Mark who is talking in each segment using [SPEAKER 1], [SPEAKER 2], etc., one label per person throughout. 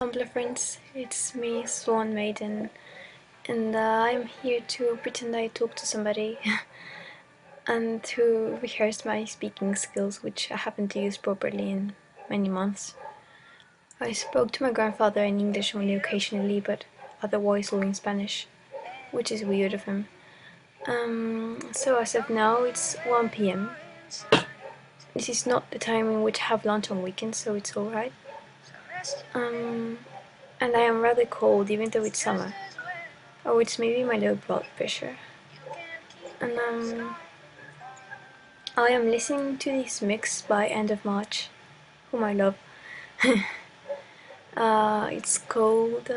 [SPEAKER 1] Tumblr friends, it's me, Swan Maiden, and I'm here to pretend I talk to somebody and to rehearse my speaking skills, which I haven't used properly in many months. I spoke to my grandfather in English only occasionally, but otherwise all in Spanish, which is weird of him. So as of now, it's 1 p.m. This is not the time in which I have lunch on weekends, so it's alright. And I am rather cold, even though it's summer. Oh, it's maybe my low blood pressure. And I am listening to this mix by End of March, whom I love. It's called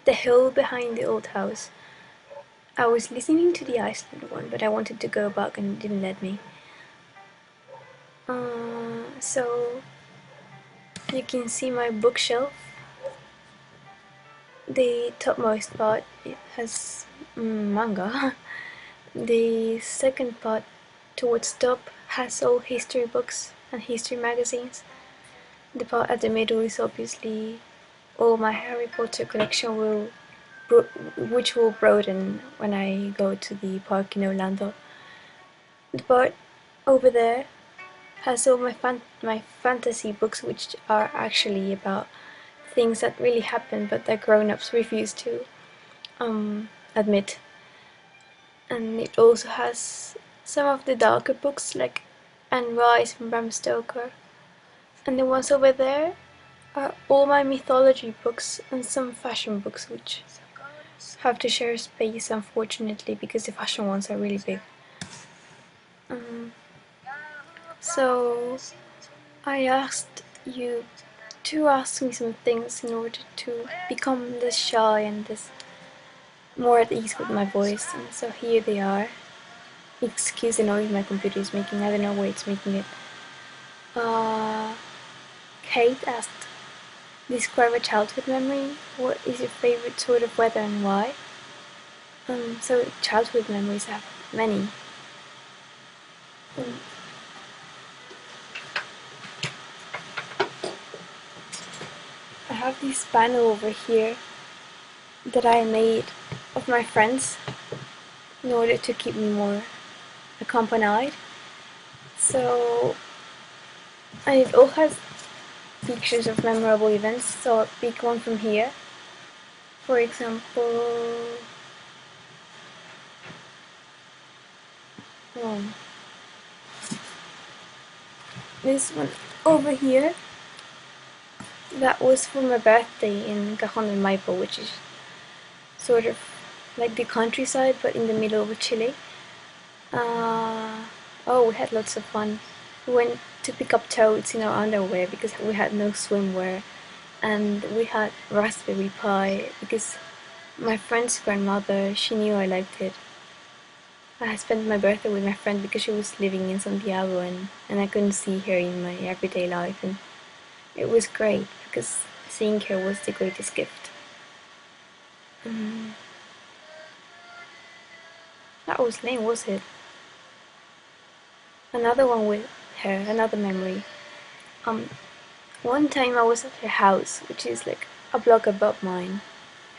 [SPEAKER 1] The Hill Behind the Old House. I was listening to the Iceland one, but I wanted to go back and it didn't let me. So you can see my bookshelf. The topmost part it has manga. The second part towards top has all history books and history magazines. The part at the middle is obviously all my Harry Potter collection, which will broaden when I go to the park in Orlando. The part over there has all my fantasy books, which are actually about things that really happen but that grown-ups refuse to admit. And it also has some of the darker books like Anne Rice from Bram Stoker. And the ones over there are all my mythology books and some fashion books, which have to share space unfortunately because the fashion ones are really big. So I asked you to ask me some things in order to become less shy and less more at ease with my voice, and so here they are. Excuse the noise my computer is making, I don't know why it's making it. Kate asked, describe a childhood memory. What is your favorite sort of weather and why? So childhood memories, I have many. I have this panel over here that I made of my friends in order to keep me more accompanied. So, and it all has pictures of memorable events, so I'll pick one from here. For example, this one over here, that was for my birthday in Cajon del Maipo, which is sort of like the countryside but in the middle of Chile. Oh, we had lots of fun. We went to pick up toads in our underwear because we had no swimwear, and we had raspberry pie because my friend's grandmother, she knew I liked it. I spent my birthday with my friend because she was living in Santiago and I couldn't see her in my everyday life, and it was great because seeing her was the greatest gift. That was lame, was it? Another one with her, another memory. One time I was at her house, which is like a block above mine,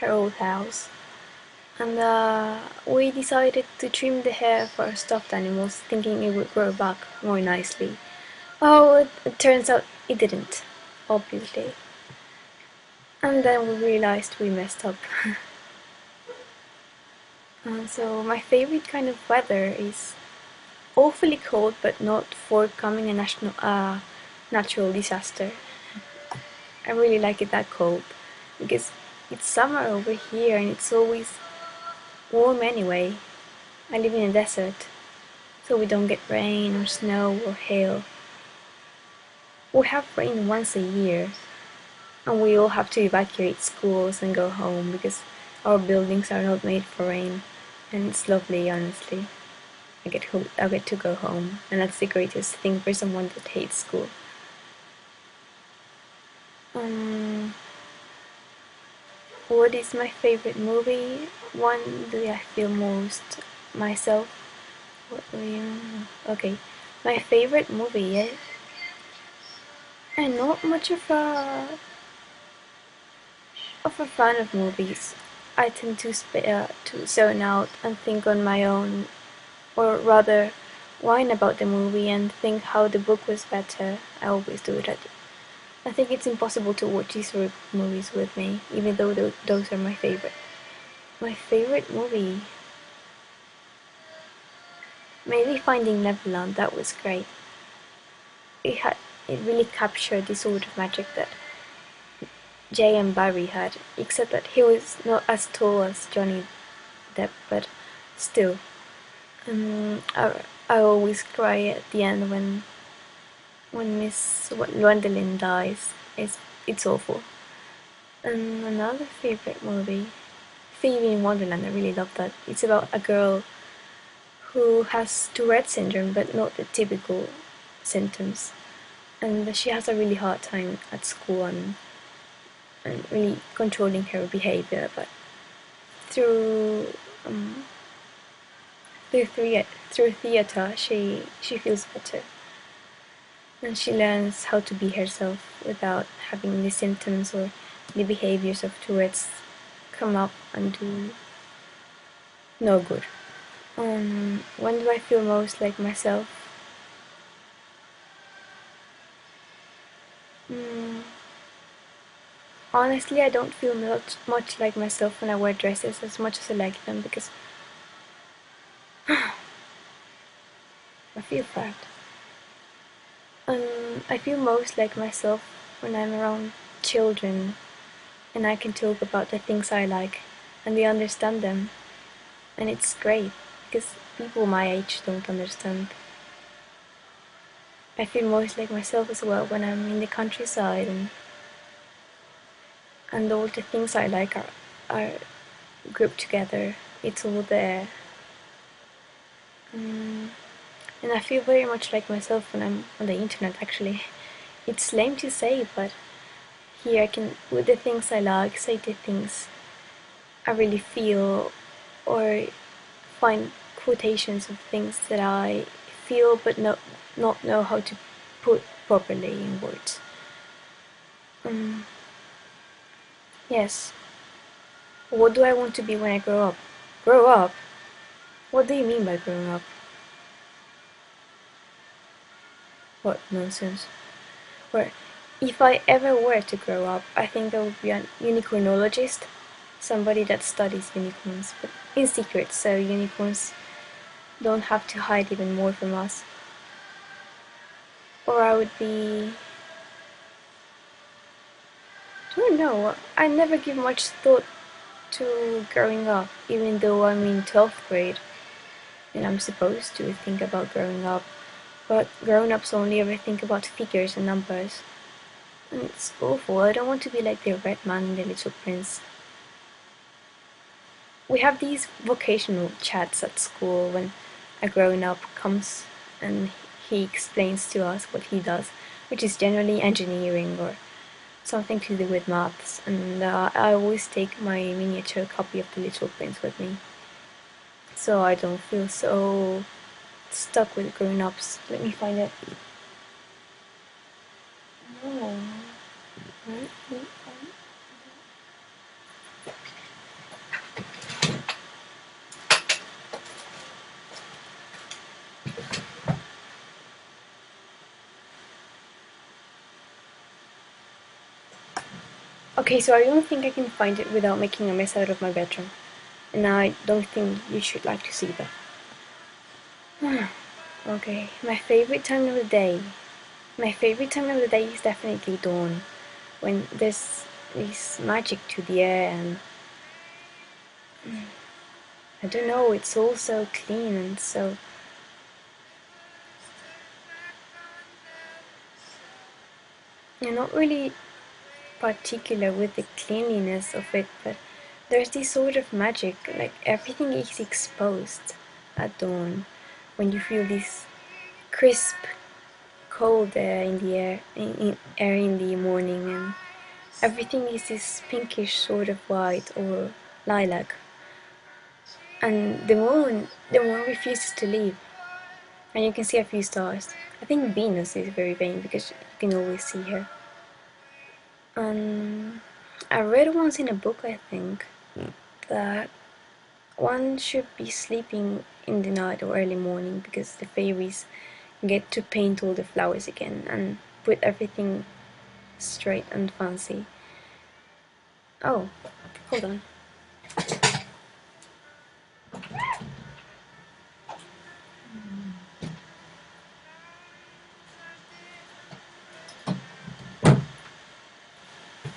[SPEAKER 1] her old house, and we decided to trim the hair for our stuffed animals, thinking it would grow back more nicely. Oh, it turns out it didn't, obviously. And then we realized we messed up. So my favorite kind of weather is awfully cold but not forecoming a natural disaster. I really like it that cold because it's summer over here and it's always warm anyway. I live in a desert, so we don't get rain or snow or hail. We have rain once a year, and we all have to evacuate schools and go home because our buildings are not made for rain, and it's lovely, honestly. I get to go home, and that's the greatest thing for someone that hates school. What is my favorite movie? One that I feel most myself. Okay, my favorite movie I'm not much of a fan of movies. I tend to zone out and think on my own, or rather, whine about the movie and think how the book was better. I always do that. I think it's impossible to watch these sort of movies with me, even though those are my favorite. My favorite movie, maybe Finding Neverland. That was great. It had it really captured the sort of magic that Jay and Barry had, except that he was not as tall as Johnny Depp, but still. I always cry at the end when Miss Gwendolyn dies. It's awful. And another favorite movie, Phoebe in Wonderland. I really love that. It's about a girl who has Tourette syndrome, but not the typical symptoms, and she has a really hard time at school and really controlling her behavior. But through um, through theater, she feels better, and she learns how to be herself without having the symptoms or the behaviors of Tourette's come up and do no good. When do I feel most like myself? Mm, Honestly, I don't feel much like myself when I wear dresses as much as I like them because I feel fat. I feel most like myself when I'm around children and I can talk about the things I like and they understand them. And it's great because people my age don't understand. I feel most like myself as well when I'm in the countryside and all the things I like are grouped together. It's all there. Um, and I feel very much like myself when I'm on the internet actually. It's lame to say, but here I can, with the things I like, say the things I really feel or find quotations of things that I feel but not know how to put properly in words. Um, yes. What do I want to be when I grow up? Grow up? What do you mean by growing up? What nonsense. Or if I ever were to grow up, I think I would be a unicornologist, somebody that studies unicorns, but in secret, so unicorns don't have to hide even more from us. Or I would be, I don't know, I never give much thought to growing up, even though I'm in 12th grade and I'm supposed to think about growing up. But grown ups only ever think about figures and numbers. And it's awful. I don't want to be like the red man in The Little Prince. We have these vocational chats at school when a grown up comes and he explains to us what he does, which is generally engineering or something to do with maths. And I always take my miniature copy of The Little Prince with me, so I don't feel so stuck with grown ups. Let me find it. No. Okay, so I don't think I can find it without making a mess out of my bedroom. And I don't think you should like to see that. Okay, my favorite time of the day. My favorite time of the day is definitely dawn, when there's this magic to the air and I don't know, it's all so clean and so. I'm not really particular with the cleanliness of it, but there's this sort of magic, like everything is exposed at dawn, when you feel this crisp, cold air in the air in the morning, and everything is this pinkish sort of white or lilac, and the moon refuses to leave. and you can see a few stars. I think Venus is very vain because you can always see her. I read once in a book, I think, that one should be sleeping in the night or early morning because the fairies get to paint all the flowers again and put everything straight and fancy. Oh, hold on.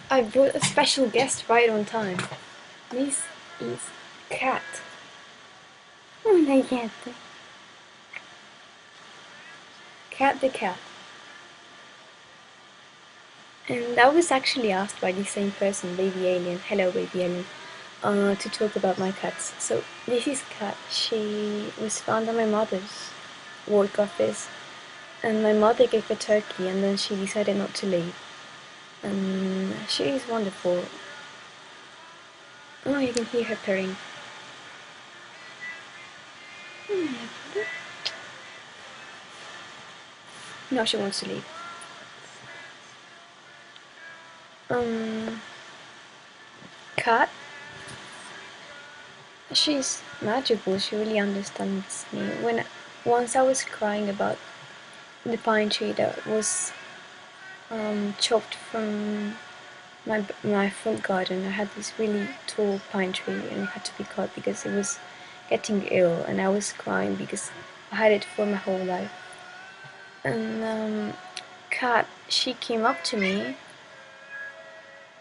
[SPEAKER 1] I brought a special guest right on time. This is Cat. Oh my cat. Cat the cat. And I was actually asked by the same person, Baby Alien, hello Baby Alien, to talk about my cats. So this is Cat. She was found at my mother's work office, and my mother gave her turkey, and then she decided not to leave. And she is wonderful. Oh, you can hear her purring. Now she wants to leave. Cat. She's magical. She really understands me. Once I was crying about the pine tree that was chopped from my front garden. I had this really tall pine tree and it had to be cut because it was getting ill, and I was crying because I had it for my whole life. And Kat, she came up to me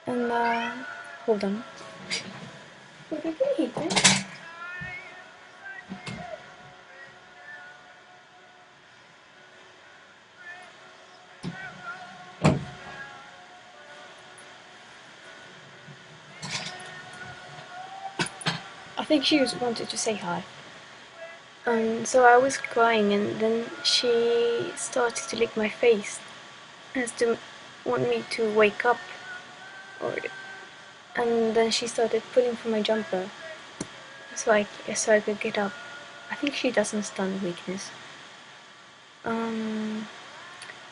[SPEAKER 1] and hold on. I think she just wanted to say hi. So I was crying, and then she started to lick my face as to want me to wake up, and then she started pulling for my jumper so I could get up. I think she doesn't stand weakness. Then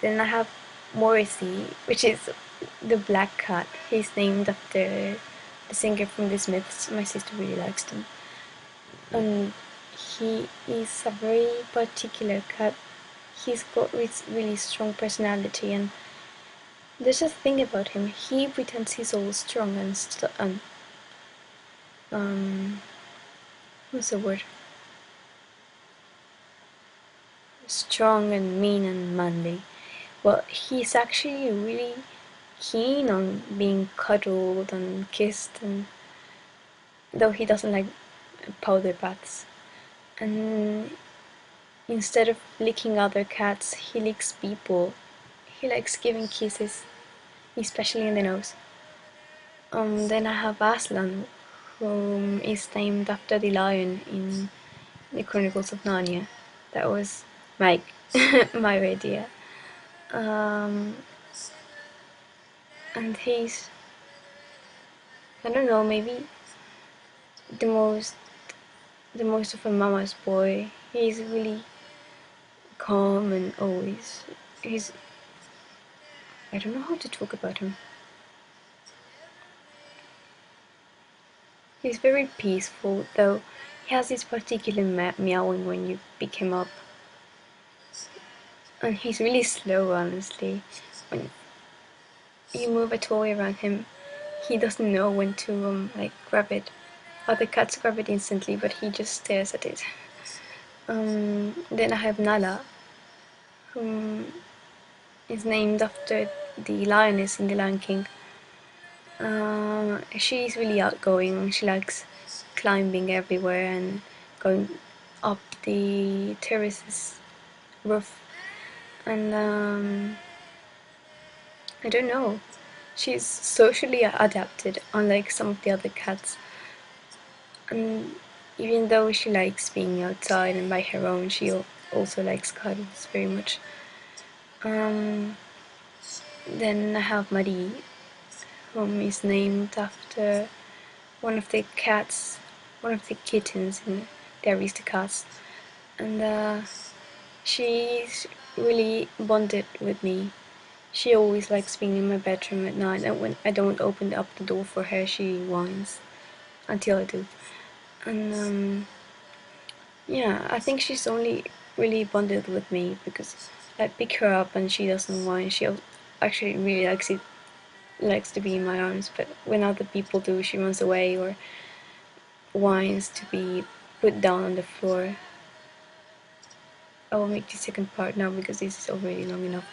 [SPEAKER 1] I have Morrissey, which is the black cat. He's named after the singer from the Smiths. My sister really likes them. He is a very particular cat. He's got this really strong personality, and there's a thing about him. He pretends he's all strong and what's the word? Strong and mean and manly. Well, he's actually really keen on being cuddled and kissed, and though he doesn't like powder baths. And instead of licking other cats, he licks people. He likes giving kisses, especially in the nose. Then I have Aslan, whom is named after the lion in the Chronicles of Narnia. That was my my idea. And he's, I don't know, maybe the most of a mama's boy. He's really calm and always I don't know how to talk about him. He's very peaceful, though he has this particular meowing when you pick him up. And he's really slow, honestly. When you move a toy around him, he doesn't know when to grab it. Other cats grab it instantly, but he just stares at it. Then I have Nala, who is named after the lioness in The Lion King. She's really outgoing. She likes climbing everywhere and going up the terrace's roof. And I don't know. She's socially adapted, unlike some of the other cats. And even though she likes being outside and by her own, she also likes cuddles very much. Then I have Marie, whom is named after one of the kittens in the Aristocats. And She's really bonded with me. She always likes being in my bedroom at night, and when I don't open up the door for her, she whines until I do. And yeah, I think she's only really bonded with me because I pick her up and she doesn't whine. She actually really likes to be in my arms, but when other people do, she runs away or whines to be put down on the floor. I will make the second part now because this is already long enough.